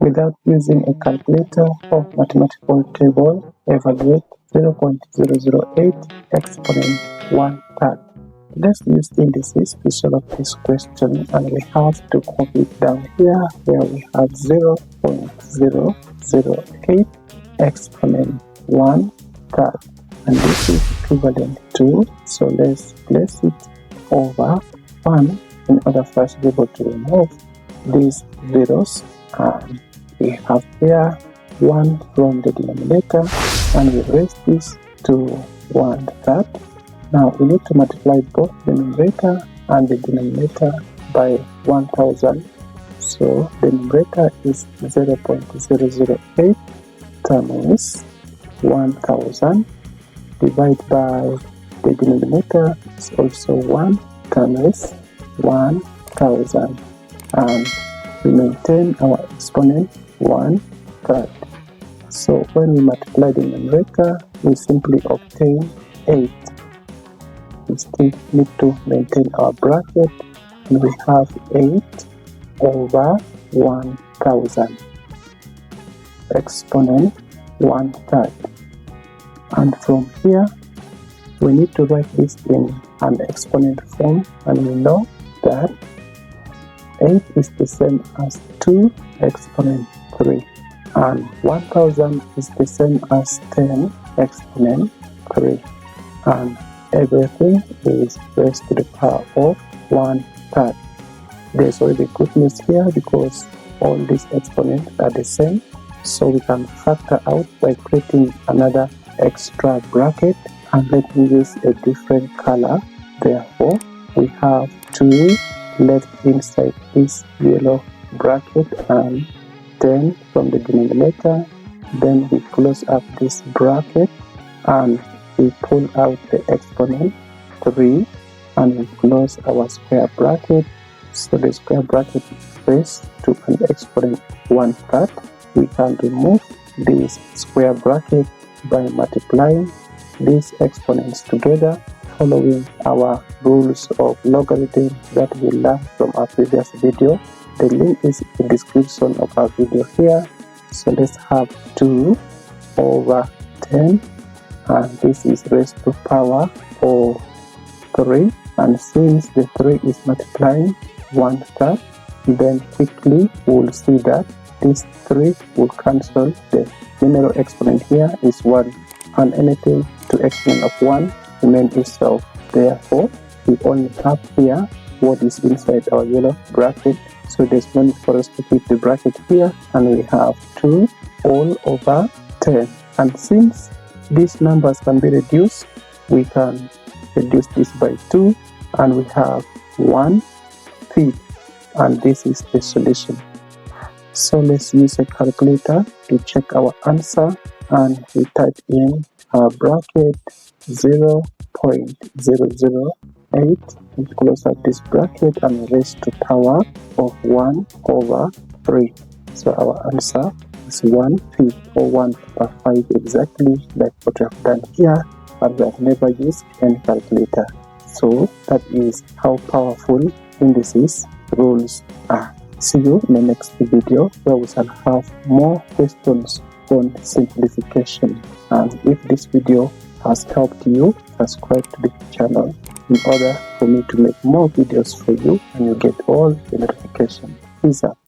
Without using a calculator or mathematical table, evaluate 0.008 exponent 1/3. Let's use indices to solve this question, and we have to copy it down here where we have 0.008 exponent 1/3, and this is equivalent to, so let's place it over 1 in order for us to be able to remove these zeros, and we have here 1 from the denominator, and we raise this to 1/3. Now we need to multiply both the numerator and the denominator by 1000. So the numerator is 0.008 times 1000 divided by the denominator is also 1 times 1000, and we maintain our exponent 1/3. So when we multiply the numerator, we simply obtain 8. We still need to maintain our bracket, and we have 8 over 1000 exponent 1/3. And from here, we need to write this in an exponent form, and we know that 8 is the same as 2 exponent 3, and 1000 is the same as 10 exponent 3, and everything is raised to the power of 1/3. There's already good news here because all these exponents are the same, so we can factor out by creating another extra bracket, and let me use a different color. Therefore, we have 2 left inside this yellow bracket and 10 from the denominator. Then we close up this bracket and we pull out the exponent 3, and we close our square bracket. So the square bracket is raised to an exponent 1/3. We can remove this square bracket by multiplying these exponents together, following our rules of logarithm that we learned from our previous video. The link is in the description of our video here. So let's have 2 over 10, and this is raised to power of 3, and since the 3 is multiplying 1/3, then quickly we'll see that this 3 will cancel. The numerical exponent here is 1, and anything to exponent of 1 remains itself. Therefore, we only have here what is inside our yellow bracket, so there's no need for us to keep the bracket here, and we have 2 all over 10. And since these numbers can be reduced, we can reduce this by 2, and we have 1/5, and this is the solution. So let's use a calculator to check our answer, and we type in our bracket 0.008, we close up this bracket and raise to power of 1/3. So our answer is 1/5, or 1/5, exactly like what we have done here, but we have never used any calculator. So that is how powerful indices rules are. See you in the next video, where we shall have more questions on simplification. And if this video has helped you, subscribe to the channel in order for me to make more videos for you, and you get all the notifications. Peace out.